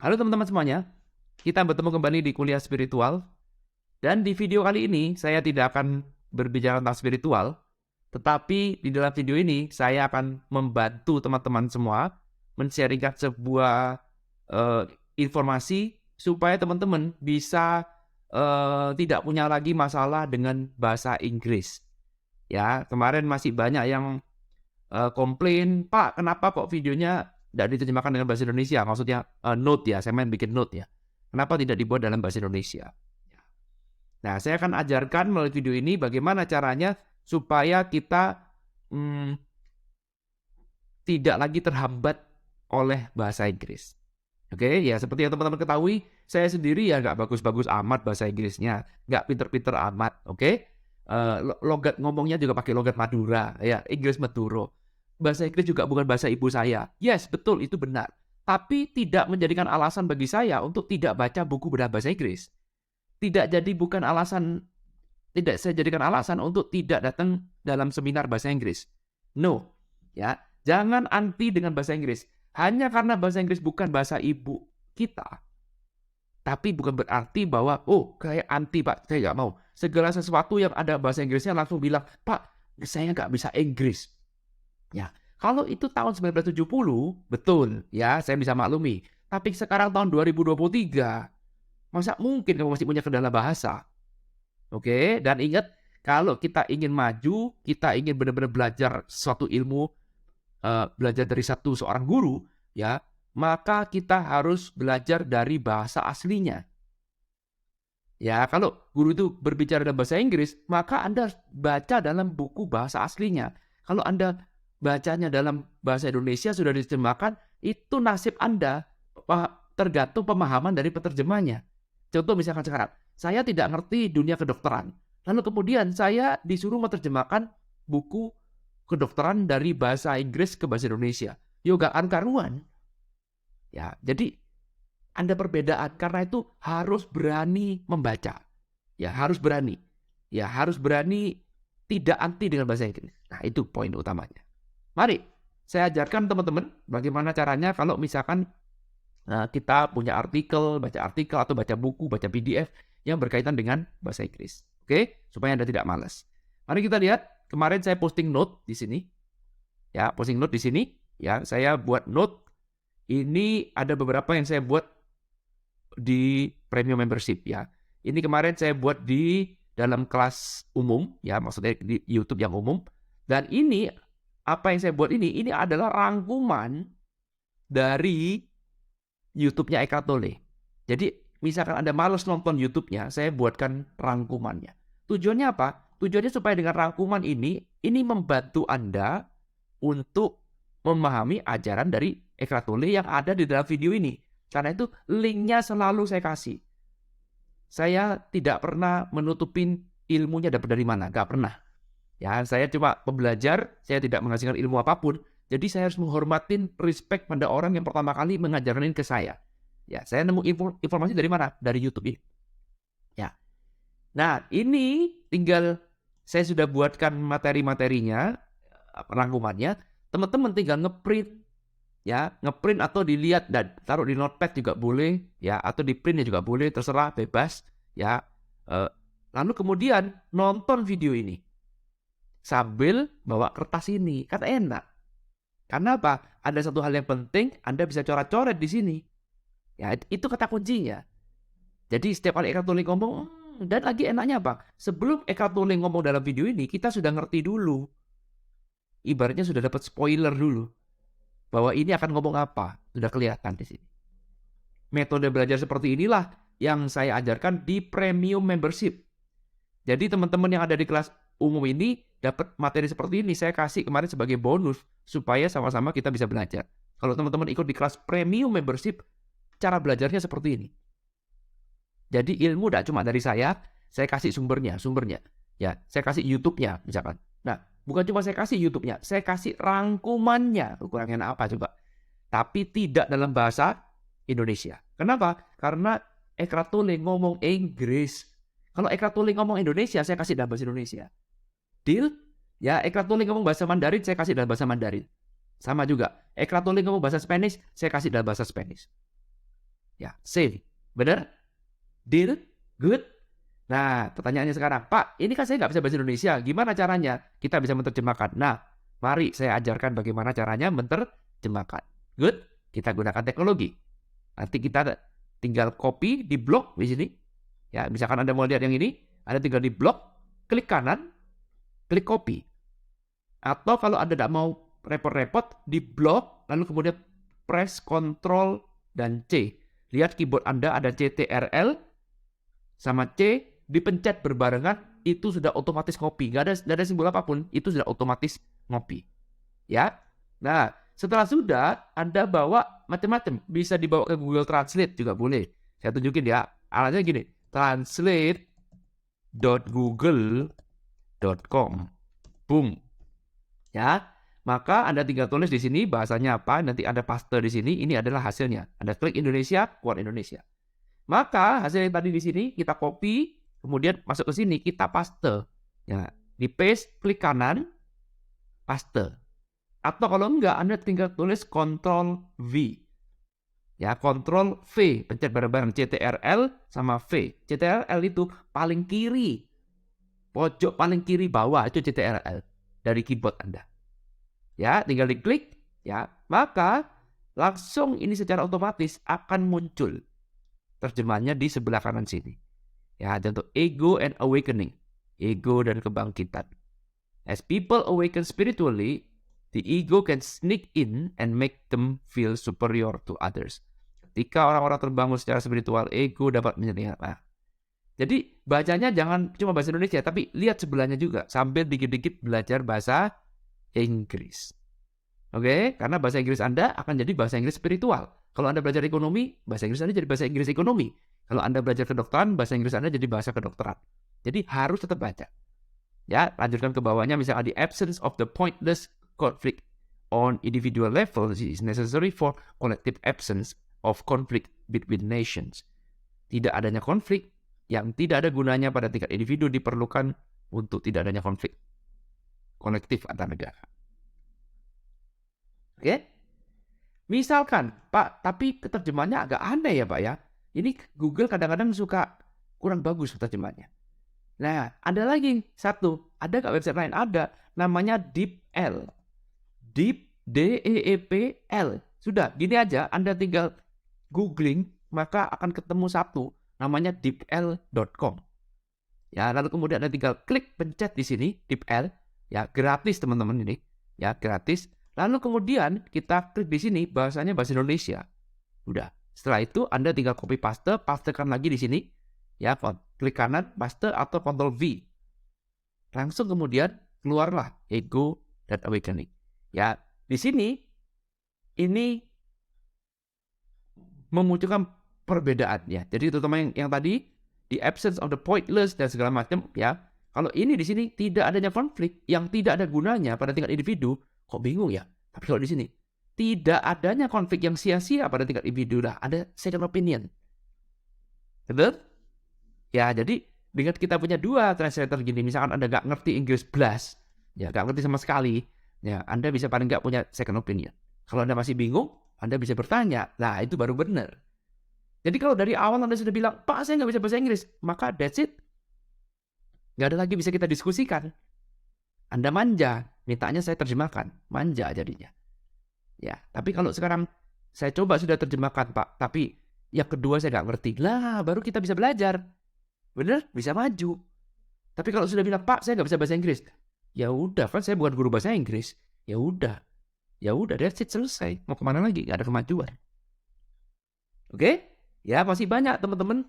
Halo teman-teman semuanya, kita bertemu kembali di kuliah spiritual. Dan di video kali ini, saya tidak akan berbicara tentang spiritual, tetapi di dalam video ini, saya akan membantu teman-teman semua men-sharingkan sebuah eh, informasi supaya teman-teman bisa tidak punya lagi masalah dengan bahasa Inggris. Ya, kemarin masih banyak yang komplain, Pak, kenapa kok videonya tidak diterjemahkan dengan bahasa Indonesia? Maksudnya note ya, saya main bikin note ya. Kenapa tidak dibuat dalam bahasa Indonesia? Nah, saya akan ajarkan melalui video ini bagaimana caranya supaya kita hmm, tidak lagi terhambat oleh bahasa Inggris. Oke, ya seperti yang teman-teman ketahui, saya sendiri ya nggak bagus-bagus amat bahasa Inggrisnya, nggak pinter-pinter amat, oke? Logat ngomongnya juga pakai logat Madura, ya Inggris Maduro. Bahasa Inggris juga bukan bahasa ibu saya. Yes, betul, itu benar. Tapi tidak menjadikan alasan bagi saya untuk tidak baca buku berbahasa Inggris. Tidak saya jadikan alasan untuk tidak datang dalam seminar bahasa Inggris. No, ya, jangan anti dengan bahasa Inggris. Hanya karena bahasa Inggris bukan bahasa ibu kita, tapi bukan berarti bahwa, oh, kayak anti, Pak, saya nggak mau. Segala sesuatu yang ada bahasa Inggrisnya langsung bilang, Pak, saya nggak bisa Inggris. Ya, kalau itu tahun 1970, betul, ya, saya bisa maklumi. Tapi sekarang tahun 2023, masa mungkin kamu masih punya kendala bahasa? Oke, dan ingat, kalau kita ingin maju, kita ingin benar-benar belajar suatu ilmu, belajar dari seorang guru, ya, maka kita harus belajar dari bahasa aslinya. Ya, kalau guru itu berbicara dalam bahasa Inggris, maka Anda baca dalam buku bahasa aslinya. Kalau Anda bacanya dalam bahasa Indonesia sudah diterjemahkan, itu nasib Anda tergantung pemahaman dari penerjemahnya. Contoh misalkan sekarang, saya tidak ngerti dunia kedokteran. Lalu kemudian saya disuruh menerjemahkan buku kedokteran dari bahasa Inggris ke bahasa Indonesia. Yoga karuan. Ya, jadi ada perbedaan, karena itu harus berani membaca. Ya, harus berani. Ya, harus berani tidak anti dengan bahasa Inggris. Nah, itu poin utamanya. Mari, saya ajarkan teman-teman bagaimana caranya kalau misalkan kita punya baca artikel atau baca buku, baca PDF yang berkaitan dengan bahasa Inggris. Oke, supaya Anda tidak malas. Mari kita lihat, kemarin saya posting note di sini. Ya, posting note di sini. Ya, saya buat note. Ini ada beberapa yang saya buat di premium membership ya. Ini kemarin saya buat di dalam kelas umum ya, maksudnya di YouTube yang umum. Dan ini apa yang saya buat ini adalah rangkuman dari YouTube-nya Eckhart Tolle. Jadi misalkan Anda malas nonton YouTube-nya, saya buatkan rangkumannya. Tujuannya apa? Tujuannya supaya dengan rangkuman ini membantu Anda untuk memahami ajaran dari Eckhart Tolle yang ada di dalam video ini. Karena itu linknya selalu saya kasih. Saya tidak pernah menutupin ilmunya dapat dari mana, nggak pernah. Ya, saya cuma pembelajar, saya tidak menghasilkan ilmu apapun. Jadi saya harus menghormatin, respect pada orang yang pertama kali mengajarkan ke saya. Ya, saya nemu informasi dari mana? Dari YouTube ini. Ya. Nah, ini tinggal saya sudah buatkan materi-materinya, rangkumannya. Teman-teman tinggal ngeprint, ya, ngeprint atau dilihat dan taruh di notepad juga boleh, ya, atau di printnya juga boleh, terserah, bebas, ya. Lalu kemudian nonton video ini sambil bawa kertas ini, kan enak. Karena apa? Ada satu hal yang penting, Anda bisa coret-coret di sini. Ya, itu kata kuncinya. Jadi setiap kali Eckhart Tolle ngomong, dan lagi enaknya apa? Sebelum Eckhart Tolle ngomong dalam video ini, kita sudah ngerti dulu. Ibaratnya sudah dapat spoiler dulu. Bahwa ini akan ngomong apa. Sudah kelihatan di sini. Metode belajar seperti inilah yang saya ajarkan di premium membership. Jadi teman-teman yang ada di kelas umum ini dapat materi seperti ini. Saya kasih kemarin sebagai bonus supaya sama-sama kita bisa belajar. Kalau teman-teman ikut di kelas premium membership, cara belajarnya seperti ini. Jadi ilmu tidak cuma dari saya kasih sumbernya. Ya, saya kasih YouTube-nya misalkan. Nah, bukan cuma saya kasih YouTube-nya, saya kasih rangkumannya. Ukurannya apa coba? Tapi tidak dalam bahasa Indonesia. Kenapa? Karena Eckhart Tolle ngomong Inggris. Kalau Eckhart Tolle ngomong Indonesia, saya kasih dalam bahasa Indonesia. Deal? Ya, Eckhart Tolle ngomong bahasa Mandarin, saya kasih dalam bahasa Mandarin. Sama juga. Eckhart Tolle ngomong bahasa Spanish, saya kasih dalam bahasa Spanish. Ya, same. Bener? Deal? Good? Nah, pertanyaannya sekarang, Pak, ini kan saya nggak bisa bahasa Indonesia. Gimana caranya kita bisa menerjemahkan? Nah, mari saya ajarkan bagaimana caranya menerjemahkan. Good? Kita gunakan teknologi. Nanti kita tinggal copy di blok di sini. Ya, misalkan Anda mau lihat yang ini, Anda tinggal di blok, klik kanan, klik copy. Atau kalau Anda tidak mau repot-repot, di blok, lalu kemudian press Ctrl dan C. Lihat keyboard Anda ada CTRL sama C, dipencet berbarengan, itu sudah otomatis ngopi. Nggak ada simbol apapun, itu sudah otomatis ngopi. Ya. Nah, setelah sudah, Anda bawa macam-macam. Bisa dibawa ke Google Translate juga boleh. Saya tunjukin ya. Alatnya gini, translate.google.com. Boom. Ya, maka Anda tinggal tulis di sini bahasanya apa, nanti Anda paste di sini, ini adalah hasilnya. Anda klik Indonesia, keluar Indonesia. Maka hasil yang tadi di sini kita copy, kemudian masuk ke sini kita paste. Ya, di paste, klik kanan, paste. Atau kalau enggak, Anda tinggal tulis Ctrl V. Ya, Ctrl V, pencet bareng-bareng CTRL sama V. CTRL itu paling kiri. Pojok paling kiri bawah itu CTRL dari keyboard Anda. Ya, tinggal diklik, ya. Maka langsung ini secara otomatis akan muncul terjemahannya di sebelah kanan sini. Ya, contoh ego and awakening. Ego dan kebangkitan. As people awaken spiritually, the ego can sneak in and make them feel superior to others. Ketika orang-orang terbangun secara spiritual, ego dapat menyerang. Nah, jadi bacanya jangan cuma bahasa Indonesia, tapi lihat sebelahnya juga. Sambil dikit-dikit belajar bahasa Inggris. Oke, karena bahasa Inggris Anda akan jadi bahasa Inggris spiritual. Kalau Anda belajar ekonomi, bahasa Inggris Anda jadi bahasa Inggris ekonomi. Kalau Anda belajar kedokteran, bahasa Inggris Anda jadi bahasa kedokteran. Jadi harus tetap baca. Ya, lanjutkan ke bawahnya, misalnya the absence of the pointless conflict on individual level is necessary for collective absence of conflict between nations. Tidak adanya konflik yang tidak ada gunanya pada tingkat individu diperlukan untuk tidak adanya konflik kolektif antar negara. Oke? Misalkan, Pak, tapi terjemahannya agak aneh ya Pak ya. Ini Google kadang-kadang suka kurang bagus terjemahannya. Nah, ada lagi satu. Ada nggak website lain? Ada. Namanya DeepL. Deep, D-E-E-P-L. Sudah, gini aja. Anda tinggal googling, maka akan ketemu satu. Namanya deepl.com. Ya, lalu kemudian Anda tinggal klik pencet di sini, DeepL. Ya, gratis teman-teman ini. Ya, gratis. Lalu kemudian kita klik di sini, bahasanya bahasa Indonesia. Udah. Setelah itu Anda tinggal copy paste, pastekan lagi di sini. Ya, klik kanan, paste atau Ctrl V. Langsung kemudian keluarlah ego dan awakening. Ya, di sini ini memunculkan perbedaannya. Jadi terutama yang tadi, the absence of the pointless dan segala macam, ya. Kalau ini di sini tidak adanya konflik yang tidak ada gunanya pada tingkat individu, kok bingung ya? Tapi kalau di sini tidak adanya konflik yang sia-sia pada tingkat individu, lah ada second opinion. Betul? Ya, jadi dengan kita punya dua translator gini, misalkan Anda nggak ngerti Inggris blas, ya nggak ngerti sama sekali, ya Anda bisa paling nggak punya second opinion. Kalau Anda masih bingung, Anda bisa bertanya. Nah, itu baru benar. Jadi kalau dari awal Anda sudah bilang, Pak, saya nggak bisa bahasa Inggris, maka that's it. Nggak ada lagi bisa kita diskusikan. Anda manja, mintanya saya terjemahkan. Manja jadinya. Ya, tapi kalau sekarang saya coba sudah terjemahkan, Pak, tapi yang kedua saya nggak ngerti. Lah, baru kita bisa belajar. Bener? Bisa maju. Tapi kalau sudah bilang, Pak, saya nggak bisa bahasa Inggris. Ya udah, kan saya bukan guru bahasa Inggris. Ya udah, that's it, selesai. Mau kemana lagi? Nggak ada kemajuan. Oke? Ya, masih banyak teman-teman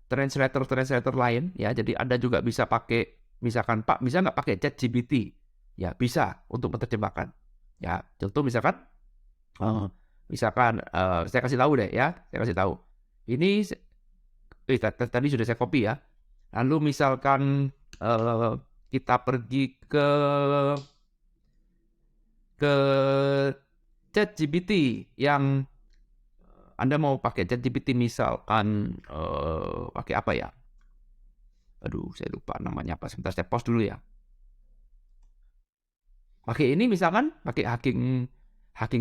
translator lain ya. Jadi Anda juga bisa pakai, misalkan Pak, bisa nggak pakai ChatGPT? Ya, bisa untuk menerjemahkan. Ya, contoh misalkan saya kasih tahu deh ya. Saya kasih tahu. Ini tadi sudah saya copy ya. Lalu misalkan kita pergi ke ChatGPT yang Anda mau pakai ChatGPT, misalkan pakai apa ya? Aduh, saya lupa namanya apa. Sebentar saya pause dulu ya. Pakai ini misalkan pakai hacking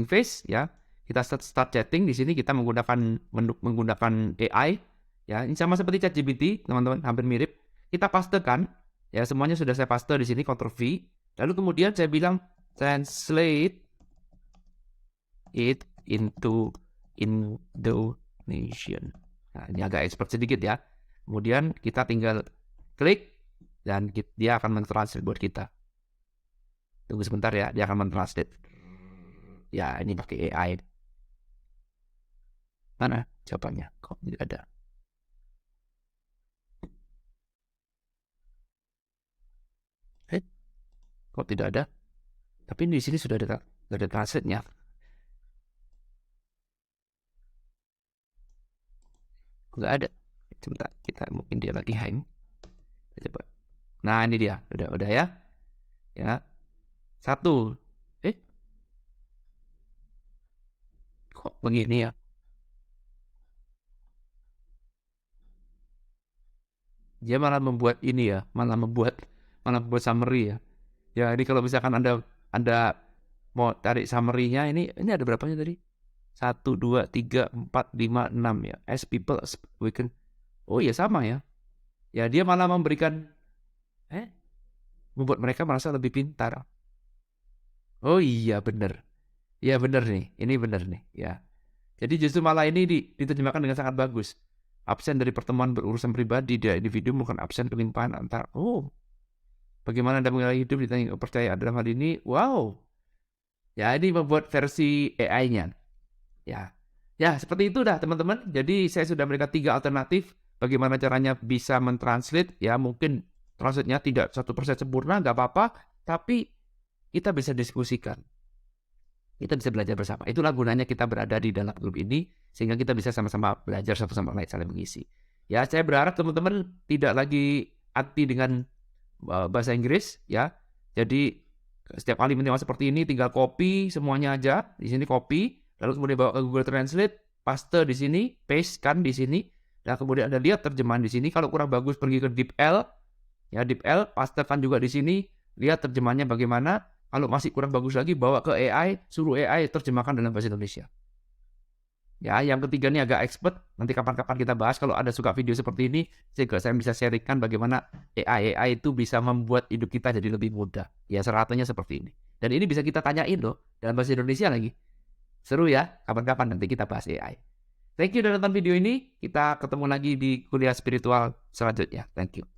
face ya. Kita start chatting di sini kita menggunakan AI ya. Ini sama seperti ChatGPT, teman-teman, hampir mirip. Kita pastekan ya, semuanya sudah saya paste di sini, Ctrl V. Lalu kemudian saya bilang translate it into Indonesian. Nah, ini agak expert sedikit ya. Kemudian kita tinggal klik dan dia akan mentranslate buat kita. Tunggu sebentar ya, dia akan mentranslate. Ya, ini pakai AI. Mana jawabannya? Kok tidak ada? Kok tidak ada? Tapi di sini sudah ada translate-nya. Nggak ada. Sebentar, mungkin dia lagi hang. Kita coba. Nah, ini dia. Udah ya. Ya. 1. Kok begini ya? Dia malah membuat ini ya, malah membuat summary ya. Ya, ini kalau misalkan Anda mau tarik summary-nya, ini ada berapanya tadi? 1, 2, 3, 4, 5, 6 ya. As people we can. Oh iya, sama ya. Ya, dia malah memberikan membuat mereka merasa lebih pintar. Oh iya, benar. Ya, benar nih. Ini benar nih, ya. Jadi justru malah ini diterjemahkan dengan sangat bagus. Absen dari pertemuan berurusan pribadi dia individu bukan absen pelimpahan antar. Oh, bagaimana Anda mengalami hidup ditanya percaya dalam hal ini? Wow. Ya, ini membuat versi AI-nya. Ya. Ya, seperti itu dah teman-teman. Jadi saya sudah memberikan 3 alternatif bagaimana caranya bisa mentranslate. Ya, mungkin translate-nya tidak 100% sempurna, nggak apa-apa. Tapi kita bisa diskusikan. Kita bisa belajar bersama. Itulah gunanya kita berada di dalam grup ini, sehingga kita bisa sama-sama belajar satu sama lain, saling mengisi. Ya, saya berharap teman-teman tidak lagi anti dengan bahasa Inggris, ya. Jadi setiap kali menyewa seperti ini, tinggal copy semuanya aja. Di sini copy, lalu kemudian bawa ke Google Translate, paste di sini, paste kan di sini, dan kemudian Anda lihat terjemahan di sini. Kalau kurang bagus pergi ke DeepL, ya DeepL, pastekan juga di sini, lihat terjemahannya bagaimana. Kalau masih kurang bagus lagi, bawa ke AI, suruh AI terjemahkan dalam bahasa Indonesia. Ya, yang ketiga ini agak expert. Nanti kapan-kapan kita bahas. Kalau ada suka video seperti ini, saya bisa sharingkan bagaimana AI itu bisa membuat hidup kita jadi lebih mudah. Ya, seratunya seperti ini. Dan ini bisa kita tanyain loh, dalam bahasa Indonesia lagi. Seru ya, kapan-kapan nanti kita bahas AI. Thank you udah nonton video ini. Kita ketemu lagi di kuliah spiritual selanjutnya. Thank you.